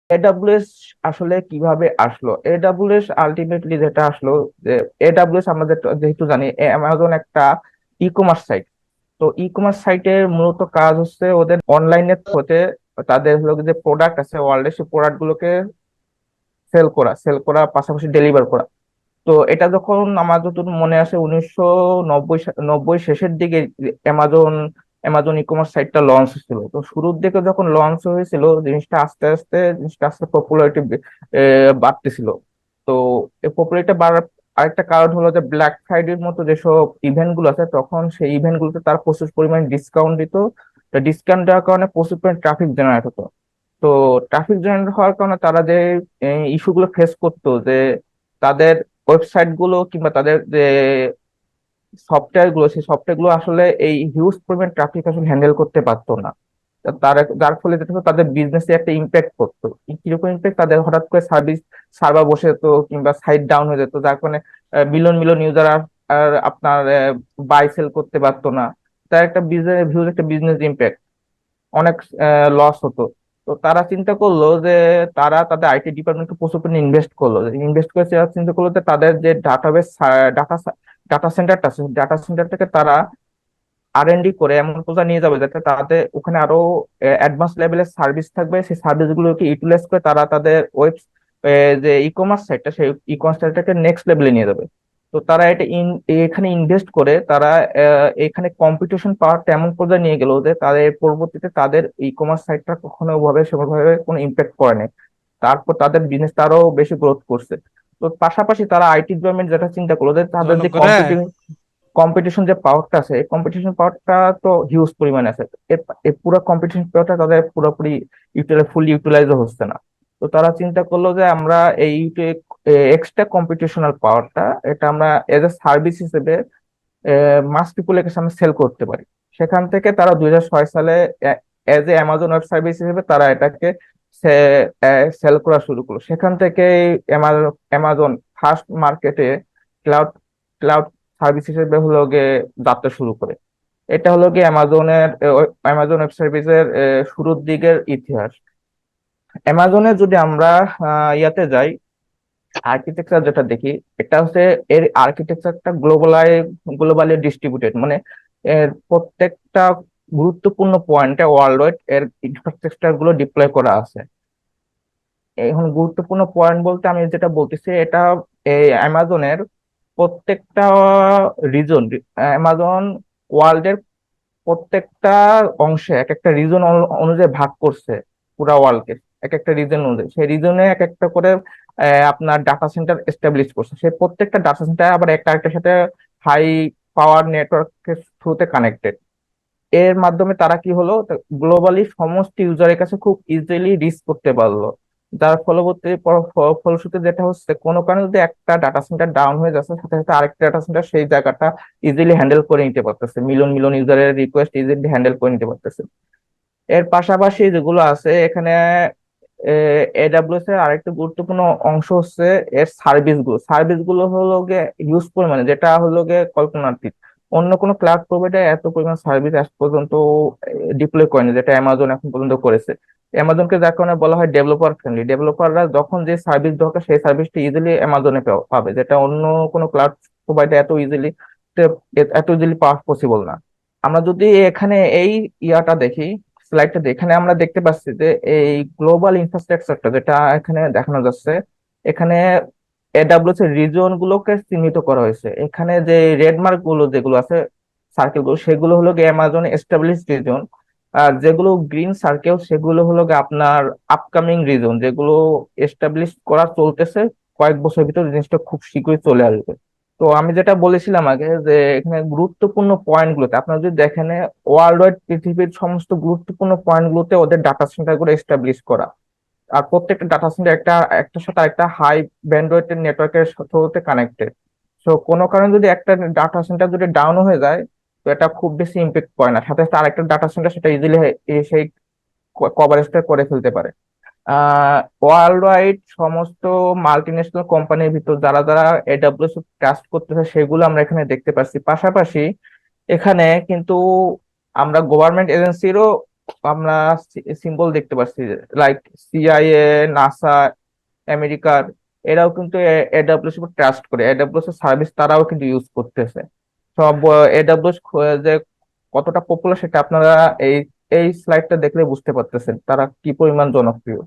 AWS আসলে কিভাবে আসলো? এডাব্লিউএস আলটিমেটলি যেটা আসলো, যে এডাব্লিউএস আমাদের যেহেতু জানি অ্যামাজন একটা ই কমার্স সাইট। তো ই কমার্স সাইটের মূলত কাজ হচ্ছে ওদের অনলাইনের হতে তাদের হলো যে প্রোডাক্ট আছে ওয়ার্ল্ডে, সেই প্রোডাক্ট গুলোকে সেল করা পাশাপাশি ডেলিভার করা। তো এটা যখন আমার যতটুকু মনে আছে 1990 শেষের দিকে অ্যামাজন অ্যামাজন ই কমার্স সাইটটা লঞ্চ হয়েছিল। তো শুরুর দিকে যখন লঞ্চ হয়েছিল জিনিসটা আস্তে আস্তে পপুলারিটি বাড়তেছিল। তো এই পপুলারিটি বাড়ার আরেকটা কারণ হলো যে ব্ল্যাক ফ্রাইডের মতো যেসব ইভেন্ট গুলো আছে, তখন সেই ইভেন্ট গুলোতে তারা প্রচুর পরিমাণে ডিসকাউন্ট দিত। তো ডিসকাউন্ট দেওয়ার কারণে প্রচুর পরিমাণে ট্রাফিক জেনারেট হতো। তো ট্রাফিক জেনারেট হওয়ার কারণে তারা যে ইস্যুগুলো ফেস করতো, যে তাদের ওয়েবসাইট গুলো কিংবা তাদের যে সেই সফটওয়্যার গুলো আসলে এই হিউজ পরিমাণ ট্রাফিক আসলে হ্যান্ডেল করতে পারতো না। তা যার ফলে যেটা হতো, তাদের বিজনেসে একটা ইম্প্যাক্ট পড়তো। কিরকম ইম্প্যাক্ট? তাদের হঠাৎ করে সার্ভার বসে যেত কিংবা সাইট ডাউন হয়ে যেত, যার কারণে মিলিয়ন মিলিয়ন ইউজার আর আর আপনার বাই সেল করতে পারতো না। তার একটা বিজনেস ইম্প্যাক্ট, অনেক লস হতো। তো তারা চিন্তা করলো যে তারা তাদের আইটি ডিপার্টমেন্টকে প্রচুর পরিমাণে ইনভেস্ট করে তারা চিন্তা করলো যে তাদের যে ডাটা ডাটা সেন্টারটা আছে, ডাটা সেন্টারটাকে তারা আর&ডি করে এমন কোথাও নিয়ে যাবে যাতে তাদের ওখানে আরো অ্যাডভান্স লেভেলের সার্ভিস থাকবে। সেই সার্ভিস গুলোকে ইউটিলাইজ করে তারা তাদের যে ই কমার্স সাইটটা, সেই ই কমার্স সাইটটাকে নেক্সট লেভেলে নিয়ে যাবে। তো তারা এখানে ইনভেস্ট করে তারা এখানে কম্পিটিশন পাওয়ারটা এমন পর্যায়ে নিয়ে গেল যে তাদের পরবর্তীতে তাদের ই কমার্স সাইটটা কখনো সেভাবে কোনো ইম্প্যাক্ট করে নাই। তারপর তাদের বিজনেস আরো বেশি গ্রোথ করছে। তো পাশাপাশি তারা আইটি ডিপার্টমেন্ট যেটা চিন্তা করলো যে তাদের যে জনগণে কম্পিটিশন যে পাওয়ারটা আছে, এই কম্পিটিশন পাওয়ারটা তো হিউজ পরিমাণে আছে। এর পুরো কম্পিটিশন পাওয়ারটা তাদের পুরোপুরি ফুলি ইউটিলাইজ হচ্ছে না। তো তারা চিন্তা করলো যে আমরা এই এক্সট্রা কম্পিটিশনাল পাওয়ারটা, এটা আমরা এজ এ সার্ভিস হিসেবে মাস পিপুলের কাছে আমরা সেল করতে পারি। সেখান থেকে তারা 2006 সালে as a Amazon web service হিসেবে তারা এটাকে সেল করা শুরু করলো। সেখান থেকে অ্যামাজন ফার্স্ট মার্কেটে ক্লাউড ক্লাউড সার্ভিস হিসেবে হলো গিয়ে যাত্রা শুরু করে। এটা হলো গিয়ে অ্যামাজন ওয়েব সার্ভিসের শুরুর দিকের ইতিহাস। অ্যামাজনে যদি আমরা ইয়াতে যাই, আর্কিটেকচার যেটা দেখি, এটা হচ্ছে এর আর্কিটেকচারটা গ্লোবালি ডিস্ট্রিবিউটেড, মানে এর প্রত্যেকটা গুরুত্বপূর্ণ পয়েন্টে ওয়ার্ল্ড ওয়াইড এর ইনফ্রাস্ট্রাকচার গুলো ডিপ্লয় করা আছে। এখন গুরুত্বপূর্ণ পয়েন্ট বলতে আমি যেটা বলতেছি, এটা এই অ্যামাজনের প্রত্যেকটা রিজন, অ্যামাজন ওয়ার্ল্ডের প্রত্যেকটা অংশে এক একটা রিজন অনুযায়ী ভাগ করছে পুরা ওয়ার্ল্ডকে। এক একটা রিজন অনুযায়ী সেই রিজনে এক একটা করে আপনার ডাটা সেন্টার এস্টাবলিশ করছে। সেই প্রত্যেকটা ডাটা সেন্টার আবার একটা আরেকটার সাথে হাই পাওয়ার নেটওয়ার্কের থ্রুতে কানেক্টেড। এর মাধ্যমে তারা কি হলো, গ্লোবালি সমস্ত ইউজারের কাছে খুব ইজিলি রিচ করতে পারলো। যার ফলশ্রুতিতে যেটা হচ্ছে, কোনো কারণে যদি একটা ডাটা সেন্টার ডাউন হয়ে যাচ্ছে, সাথে সাথে আরেকটা ডাটা সেন্টার সেই জায়গাটা ইজিলি হ্যান্ডেল করে নিতে পারতেছে, মিলিয়ন মিলিয়ন ইউজারের রিকোয়েস্ট ইজিলি হ্যান্ডেল করে নিতে পারতেছে। এর পাশাপাশি যেগুলো আছে এখানে, এডাব্লিউএস এর আরেকটা গুরুত্বপূর্ণ অংশ হচ্ছে এর সার্ভিস গুলো হলো গিয়ে ইউজফুল, মানে যেটা হলো গিয়ে কল্পনাতীত। অন্য কোনো ক্লাউড প্রোভাইডার এত পরিমাণ সার্ভিস আজ পর্যন্ত ডিপ্লয় করেনি যেটা অ্যামাজন এখন পর্যন্ত করেছে। অ্যামাজনকে যার কারণে বলা হয় ডেভেলপার ফ্রেন্ডলি। ডেভেলপাররা যখন যে সার্ভিস দরকার সেই সার্ভিসটা ইজিলি অ্যামাজনে পাবে, যেটা অন্য কোনো ক্লাউড প্রোভাইডার এত ইজিলি পাওয়া পসিবল না। আমরা যদি এখানে এই ইয়াটা দেখি, স্লাইডটা এখানে আমরা দেখতে পাচ্ছি যে এই গ্লোবাল ইনফ্রাস্ট্রাকচারটা যেটা এখানে দেখানো যাচ্ছে, এখানে এডাব্লিউএস এর রিজন গুলোকে চিহ্নিত করা হয়েছে। এখানে যে রেড মার্ক গুলো যেগুলো আছে, সার্কেল গুলো, সেগুলো হলো গিয়ে অ্যামাজন এস্টাবলিশ রিজন। আর যেগুলো গ্রিন সার্কেল সেগুলো হলো গিয়ে আপনার আপকামিং রিজন, যেগুলো এস্টাবলিশ করা চলতেছে। কয়েক বছর ভিতর জিনিসটা খুব শীঘ্রই চলে আসবে। তো আমি যেটা বলেছিলাম আগে, যে এখানে গুরুত্বপূর্ণ পয়েন্ট গুলোতে আপনারা যদি দেখেন, ওয়ার্ল্ড ওয়াইড পৃথিবীর সমস্ত গুরুত্বপূর্ণ পয়েন্ট গুলোতে ওদের ডাটা সেন্টার গুলো এস্টাবলিশ করা। আর প্রত্যেকটা ডাটা সেন্টার একটার সাথে একটা হাই ব্যান্ডউইথ নেটওয়ার্কের সাথে কানেক্টেড। সো কোনো কারণে যদি একটা ডাটা সেন্টার যদি ডাউন হয়ে যায়, তো এটা খুব বেশি ইম্প্যাক্ট পড়ে না, সাথে সাথে আরেকটা ডাটা সেন্টার সেটা ইজিলি সেই কভারেজটা করে ফেলতে পারে। ওয়ার্ল্ড ওয়াইড সমস্ত মাল্টিন্যাশনাল কোম্পানির ভিতর যারা যারা এডাব্লিউএস ট্রাস্ট করতেছে সেগুলো আমরা এখানে দেখতে পাচ্ছি। পাশাপাশি এখানে কিন্তু আমরা গভর্নমেন্ট এজেন্সিরও আমরা সিম্বল দেখতে পাচ্ছি, লাইক সিআইএ, নাসা, আমেরিকার, এরাও কিন্তু এডাব্লিউএস উপর ট্রাস্ট করে, এডাব্লিউএস এর সার্ভিস তারাও কিন্তু ইউজ করতেছে। সব এডাব্লিউএস যে কতটা পপুলার সেটা আপনারা এই এই স্লাইডটা দেখলে বুঝতে পারতেছেন তারা কি পরিমাণ জনপ্রিয়।